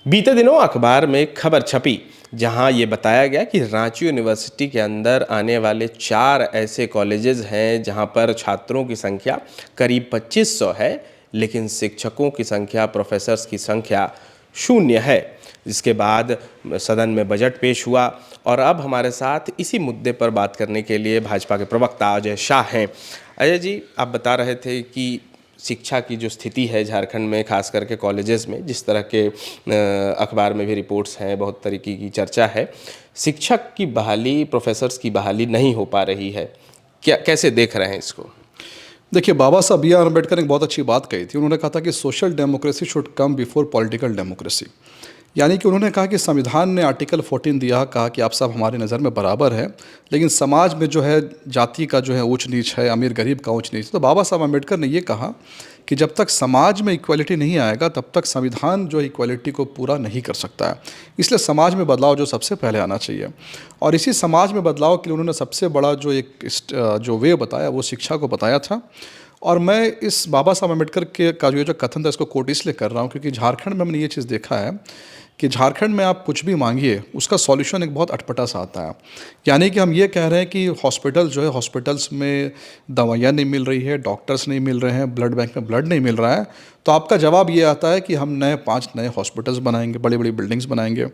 बीते दिनों अखबार में एक खबर छपी जहां ये बताया गया कि रांची यूनिवर्सिटी के अंदर आने वाले 4 ऐसे कॉलेजेस हैं जहां पर छात्रों की संख्या करीब 2500 है, लेकिन शिक्षकों की संख्या, प्रोफेसर्स की संख्या शून्य है। जिसके बाद सदन में बजट पेश हुआ और अब हमारे साथ इसी मुद्दे पर बात करने के लिए भाजपा के प्रवक्ता अजय शाह हैं। अजय जी, आप बता रहे थे कि शिक्षा की जो स्थिति है झारखंड में, खास करके कॉलेजेस में, जिस तरह के अखबार में भी रिपोर्ट्स हैं, बहुत तरीके की चर्चा है, शिक्षक की बहाली, प्रोफेसर्स की बहाली नहीं हो पा रही है। क्या, कैसे देख रहे हैं इसको? देखिए, बाबा साहब बी आर अम्बेडकर ने एक बहुत अच्छी बात कही थी। उन्होंने कहा था कि social democracy should come before political democracy. यानी कि उन्होंने कहा कि संविधान ने आर्टिकल 14 दिया, कहा कि आप सब हमारी नज़र में बराबर हैं, लेकिन समाज में जो है जाति का जो है ऊंच नीच है, अमीर गरीब का ऊंच नीच। तो बाबा साहब अम्बेडकर ने ये कहा कि जब तक समाज में इक्वलिटी नहीं आएगा तब तक संविधान जो इक्वलिटी को पूरा नहीं कर सकता है। इसलिए समाज में बदलाव जो सबसे पहले आना चाहिए, और इसी समाज में बदलाव के लिए उन्होंने सबसे बड़ा जो वे बताया वो शिक्षा को बताया था। और मैं इस बाबा साहब अम्बेडकर के का जो कथन था इसको कोट इसलिए कर रहा हूँ क्योंकि झारखंड में हमने ये चीज़ देखा है कि झारखंड में आप कुछ भी मांगिए उसका सॉल्यूशन एक बहुत अटपटा सा आता है। यानी कि हम ये कह रहे हैं कि हॉस्पिटल जो है, हॉस्पिटल्स में दवाइयाँ नहीं मिल रही है, डॉक्टर्स नहीं मिल रहे हैं, ब्लड बैंक में ब्लड नहीं मिल रहा है, तो आपका जवाब ये आता है कि हम 5 नए हॉस्पिटल्स बनाएंगे, बड़ी बड़ी बिल्डिंग्स बनाएंगे।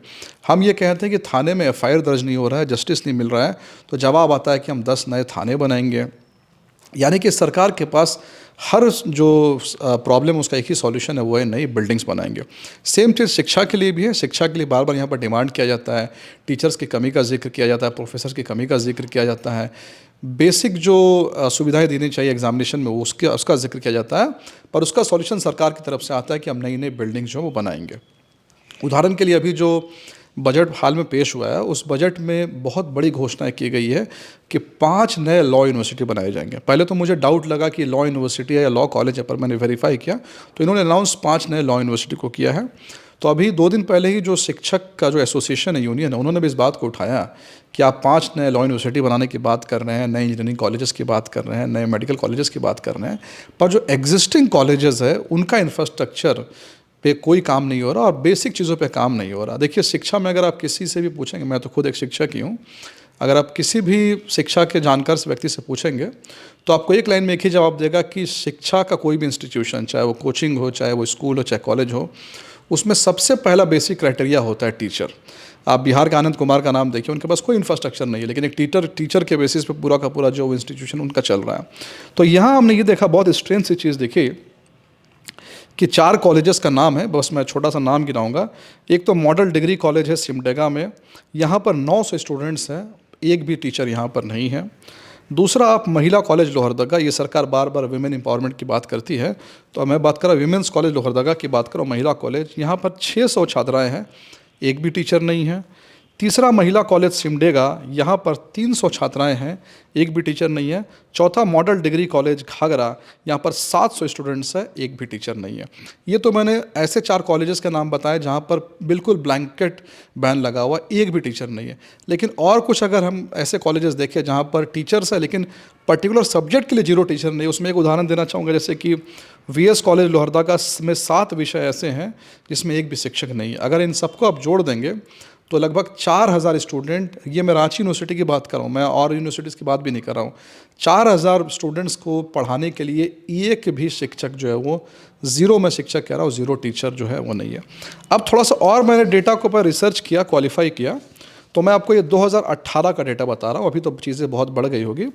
हम ये कहते हैं कि थाने में FIR दर्ज नहीं हो रहा है, जस्टिस नहीं मिल रहा है, तो जवाब आता है कि हम 10 नए थाने बनाएंगे। यानी कि सरकार के पास हर जो प्रॉब्लम उसका एक ही सॉल्यूशन है, वो है नई बिल्डिंग्स बनाएंगे। सेम चीज़ शिक्षा के लिए भी है। शिक्षा के लिए बार बार यहाँ पर डिमांड किया जाता है, टीचर्स की कमी का जिक्र किया जाता है, प्रोफेसर्स की कमी का जिक्र किया जाता है, बेसिक जो सुविधाएं देनी चाहिए एग्जामिनेशन में उसका जिक्र किया जाता है, पर उसका सॉल्यूशन सरकार की तरफ से आता है कि हम नई नई बिल्डिंग्स जो वो बनाएंगे। उदाहरण के लिए अभी जो बजट हाल में पेश हुआ है, उस बजट में बहुत बड़ी घोषणाएं की गई है कि 5 नए लॉ यूनिवर्सिटी बनाए जाएंगे। पहले तो मुझे डाउट लगा कि लॉ यूनिवर्सिटी है या लॉ कॉलेज है, पर मैंने वेरीफाई किया तो इन्होंने अनाउंस 5 नए लॉ यूनिवर्सिटी को किया है। तो अभी 2 दिन पहले ही जो शिक्षक का जो एसोसिएशन है, यूनियन है, उन्होंने भी इस बात को उठाया कि आप 5 नए लॉ यूनिवर्सिटी बनाने की बात कर रहे हैं, नए इंजीनियरिंग कॉलेजेस की बात कर रहे हैं, नए मेडिकल कॉलेजेस की बात कर रहे हैं, पर जो एग्जिस्टिंग कॉलेजेस है उनका इंफ्रास्ट्रक्चर पे कोई काम नहीं हो रहा और बेसिक चीज़ों पे काम नहीं हो रहा। देखिए, शिक्षा में अगर आप किसी से भी पूछेंगे, मैं तो खुद एक शिक्षक ही हूँ, अगर आप किसी भी शिक्षा के जानकार व्यक्ति से पूछेंगे तो आपको एक लाइन में एक ही जवाब देगा कि शिक्षा का कोई भी इंस्टीट्यूशन, चाहे वो कोचिंग हो, चाहे वो स्कूल हो, चाहे कॉलेज हो, उसमें सबसे पहला बेसिक क्राइटेरिया होता है टीचर। आप बिहार के आनंद कुमार का नाम देखिए, उनके पास कोई इंफ्रास्ट्रक्चर नहीं है, लेकिन एक टीचर के बेसिस पे पूरा का पूरा जो इंस्टीट्यूशन उनका चल रहा है। तो यहाँ हमने ये देखा, बहुत स्ट्रेंथ सी चीज़ देखी कि 4 कॉलेजेस का नाम है, बस मैं छोटा सा नाम गिनाऊंगा। एक तो मॉडल डिग्री कॉलेज है सिमडेगा में, यहाँ पर 900 स्टूडेंट्स हैं, एक भी टीचर यहाँ पर नहीं है। दूसरा, आप महिला कॉलेज लोहरदगा, ये सरकार बार बार विमेन एम्पावरमेंट की बात करती है, तो मैं बात कर रहा विमेंस कॉलेज लोहरदगा की बात करूँ, महिला कॉलेज, यहाँ पर 600 छात्राएँ हैं, एक भी टीचर नहीं है। तीसरा, महिला कॉलेज सिमडेगा, यहाँ पर 300 छात्राएं हैं, एक भी टीचर नहीं है। चौथा, मॉडल डिग्री कॉलेज घाघरा, यहाँ पर 700 स्टूडेंट्स हैं, एक भी टीचर नहीं है। ये तो मैंने ऐसे 4 कॉलेजेस के नाम बताए जहाँ पर बिल्कुल ब्लैंकेट बैन लगा हुआ, एक भी टीचर नहीं है। लेकिन और कुछ अगर हम ऐसे कॉलेजेस देखें जहाँ पर टीचर्स है लेकिन पर्टिकुलर सब्जेक्ट के लिए 0 टीचर नहीं, उसमें एक उदाहरण देना चाहूँगा, जैसे कि VS कॉलेज लोहरदगा में 7 विषय ऐसे हैं जिसमें एक भी शिक्षक नहीं है। अगर इन सबको आप जोड़ देंगे तो लगभग 4000 स्टूडेंट, ये मैं रांची यूनिवर्सिटी की बात कर रहा हूँ, मैं और यूनिवर्सिटीज़ की बात भी नहीं कर रहा हूँ, 4000 स्टूडेंट्स को पढ़ाने के लिए एक भी शिक्षक जो है वो 0, मैं शिक्षक कह रहा हूँ, 0 टीचर जो है वो नहीं है। अब थोड़ा सा और मैंने डेटा के ऊपर रिसर्च किया, क्वालिफाई किया, तो मैं आपको ये 2018 का डेटा बता रहा हूँ, अभी तो चीज़ें बहुत बढ़ गई होगी।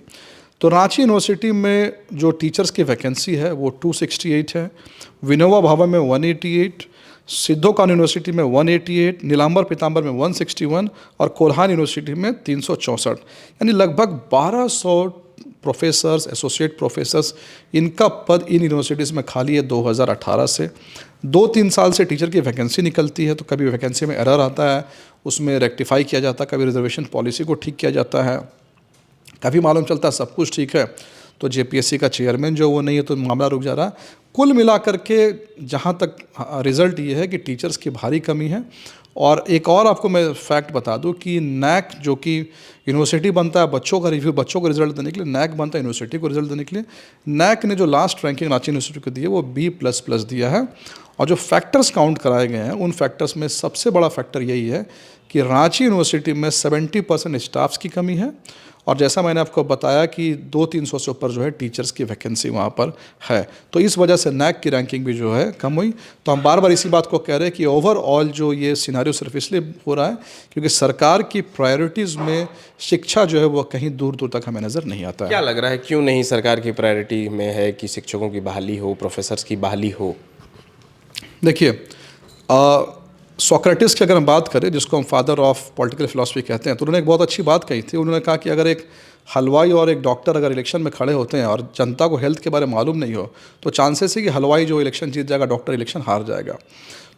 तो रांची यूनिवर्सिटी में जो टीचर्स की वैकेंसी है वो 268 है, विनोबा भवन में 188, सिद्धो कानून यूनिवर्सिटी में 188, नीलांबर पीताम्बर में 161 और कोल्हान यूनिवर्सिटी में 364। यानी लगभग 1200 प्रोफेसर्स, एसोसिएट प्रोफेसर्स, इनका पद इन यूनिवर्सिटीज़ में खाली है 2018 से। 2-3 साल से टीचर की वैकेंसी निकलती है, तो कभी वैकेंसी में एरर आता है, उसमें रेक्टिफाई किया जाता है, कभी रिजर्वेशन पॉलिसी को ठीक किया जाता है, कभी मालूम चलता है सब कुछ ठीक है तो JPSC का चेयरमैन जो वो नहीं है तो मामला रुक जा रहा है। कुल मिलाकर के जहाँ तक रिज़ल्ट ये है कि टीचर्स की भारी कमी है। और एक और आपको मैं फैक्ट बता दूं कि NAC जो कि यूनिवर्सिटी बनता है बच्चों का रिव्यू, बच्चों को रिजल्ट देने के लिए, NAC बनता है यूनिवर्सिटी को रिजल्ट देने के लिए। NAC ने जो लास्ट रैंकिंग रांची यूनिवर्सिटी को दी है वो B++ दिया है। और जो फैक्टर्स काउंट कराए गए हैं उन फैक्टर्स में सबसे बड़ा फैक्टर यही है कि रांची यूनिवर्सिटी में 70% स्टाफ्स की कमी है, और जैसा मैंने आपको बताया कि 200-300 से ऊपर जो है टीचर्स की वैकेंसी वहाँ पर है। तो इस वजह से नैक की रैंकिंग भी जो है कम हुई। तो हम बार बार इसी बात को कह रहे हैं कि ओवरऑल जो ये सिनारियो सिर्फ इसलिए हो रहा है क्योंकि सरकार की प्रायोरिटीज़ में शिक्षा जो है वो कहीं दूर दूर तक हमें नज़र नहीं आता है। क्या लग रहा है क्यों नहीं सरकार की प्रायोरिटी में है कि शिक्षकों की बहाली हो, प्रोफेसर्स की बहाली हो? देखिए, सोक्रेटिस की अगर हम बात करें, जिसको हम फादर ऑफ पॉलिटिकल फिलॉसफी कहते हैं, तो उन्होंने एक बहुत अच्छी बात कही थी। उन्होंने कहा कि अगर एक हलवाई और एक डॉक्टर अगर इलेक्शन में खड़े होते हैं और जनता को हेल्थ के बारे में मालूम नहीं हो, तो चांसेस है कि हलवाई जो इलेक्शन जीत जाएगा, डॉक्टर इलेक्शन हार जाएगा।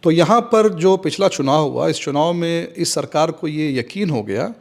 तो यहाँ पर जो पिछला चुनाव हुआ, इस चुनाव में इस सरकार को ये यकीन हो गया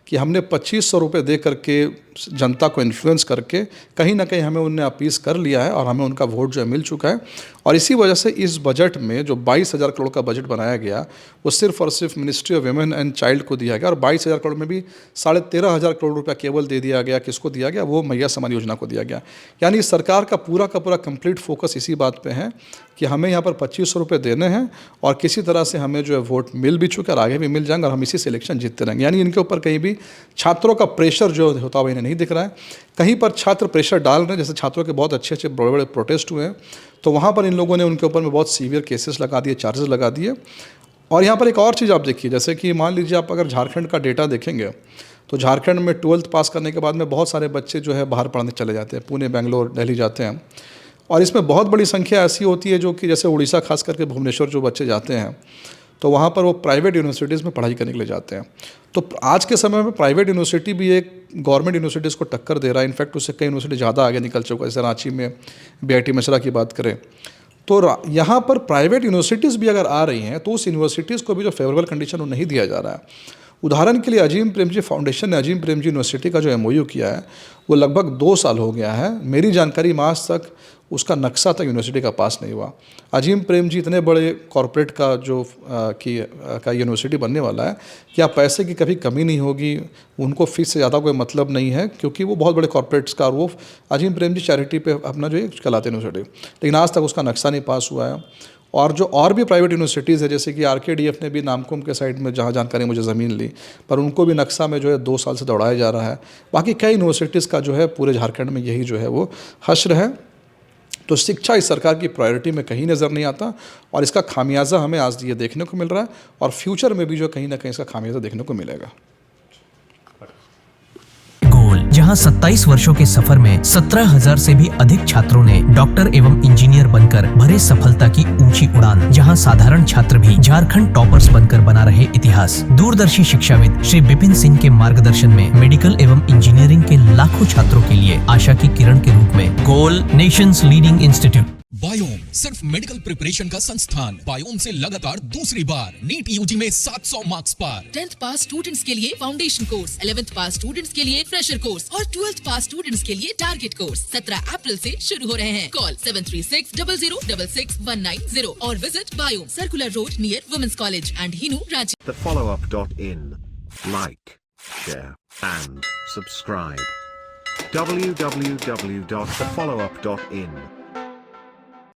कि हमने 2500 रुपये दे करके जनता को इन्फ्लुएंस करके कहीं ना कहीं हमें उनने अपीस कर लिया है और हमें उनका वोट जो है मिल चुका है। और इसी वजह से इस बजट में जो 22,000 करोड़ का बजट बनाया गया वो सिर्फ और सिर्फ ministry of women and child को दिया गया, और 22,000 करोड़ में भी 13,500 करोड़ रुपया केवल दे दिया गया। किसको दिया गया? वो मैया समान योजना को दिया गया। यानी सरकार का पूरा कंप्लीट फोकस इसी बात पर है कि हमें यहाँ पर 2500 रुपये देने हैं और किसी तरह से हमें जो है वोट मिल भी चुका है और आगे भी मिल जाएंगे और हम इसी से इलेक्शन जीतते रहेंगे। यानी इनके ऊपर कहीं भी छात्रों का प्रेशर जो होता हुआ इन्हें नहीं दिख रहा है। कहीं पर छात्र प्रेशर डाल रहे हैं, जैसे छात्रों के बहुत अच्छे बड़े बड़े प्रोटेस्ट हुए हैं, तो वहाँ पर इन लोगों ने उनके ऊपर में बहुत सीवियर केसेस लगा दिए, चार्जेस लगा दिए। और यहाँ पर एक और चीज़ आप देखिए, जैसे कि मान लीजिए आप अगर झारखंड का डेटा देखेंगे तो झारखंड में 12th पास करने के बाद में बहुत सारे बच्चे जो है बाहर पढ़ने चले जाते हैं, पुणे, बेंगलोर, दिल्ली जाते हैं। और इसमें बहुत बड़ी संख्या ऐसी होती है जो कि जैसे उड़ीसा, खास करके भुवनेश्वर जो बच्चे जाते हैं, तो वहाँ पर वो प्राइवेट यूनिवर्सिटीज़ में पढ़ाई करने के लिए जाते हैं। तो आज के समय में प्राइवेट यूनिवर्सिटी भी एक गवर्नमेंट यूनिवर्सिटीज़ को टक्कर दे रहा है। इनफैक्ट उससे कई यूनिवर्सिटी ज़्यादा आगे निकल चुका है। जैसे रांची में बीआईटी मशरा की बात करें तो यहाँ पर प्राइवेट यूनिवर्सिटीज़ भी अगर आ रही हैं तो उस यूनिवर्सिटीज़ को भी जो फेवरेबल कंडीशन वो नहीं दिया जा रहा है। उदाहरण के लिए अजीम प्रेमजी फाउंडेशन ने अजीम प्रेमजी यूनिवर्सिटी का जो एमओयू किया है वो लगभग 2 साल हो गया है। मेरी जानकारी में आज तक उसका नक्शा तक यूनिवर्सिटी का पास नहीं हुआ। अजीम प्रेमजी इतने बड़े कॉरपोरेट का जो का यूनिवर्सिटी बनने वाला है, क्या पैसे की कभी कमी नहीं होगी? उनको फीस से ज़्यादा कोई मतलब नहीं है क्योंकि वो बहुत बड़े कॉरपोरेट्स का, और वो अजीम प्रेमजी चैरिटी पे अपना जो है चलाते यूनिवर्सिटी, लेकिन आज तक उसका नक्शा नहीं पास हुआ है। और जो और भी प्राइवेट यूनिवर्सिटीज़ है, जैसे कि आरकेडीएफ ने भी नामकुम के साइड में, जहाँ जानकारी मुझे ज़मीन ली, पर उनको भी नक्शा में जो है 2 साल से दौड़ाया जा रहा है। बाकी कई यूनिवर्सिटीज़ का जो है पूरे झारखंड में यही जो है वो हश्र है। तो शिक्षा इस सरकार की प्रायोरिटी में कहीं नज़र नहीं आता और इसका खामियाजा हमें आज ये देखने को मिल रहा है और फ्यूचर में भी जो कहीं ना कहीं इसका खामियाजा देखने को मिलेगा। जहां 27 वर्षों के सफर में 17,000 से भी अधिक छात्रों ने डॉक्टर एवं इंजीनियर बनकर भरे सफलता की ऊंची उड़ान, जहां साधारण छात्र भी झारखंड टॉपर्स बनकर बना रहे इतिहास। दूरदर्शी शिक्षाविद श्री विपिन सिंह के मार्गदर्शन में मेडिकल एवं इंजीनियरिंग के लाखों छात्रों के लिए आशा की किरण के रूप में गोल, नेशंस लीडिंग इंस्टीट्यूट। बायोम सिर्फ मेडिकल प्रिपरेशन का संस्थान। बायोम से लगातार दूसरी बार नीट यूजी में 700 मार्क्स पार। 10th पास स्टूडेंट्स के लिए फाउंडेशन कोर्स, 11th पास स्टूडेंट्स के लिए फ्रेशर कोर्स और 12th पास स्टूडेंट्स के लिए टारगेट कोर्स 17 अप्रैल से शुरू हो रहे हैं। कॉल 7360066190 और visit Biom, circular road near women's college and Hinoo, Ranchi. thefollowup.in. Like, share, and subscribe. www.thefollowup.in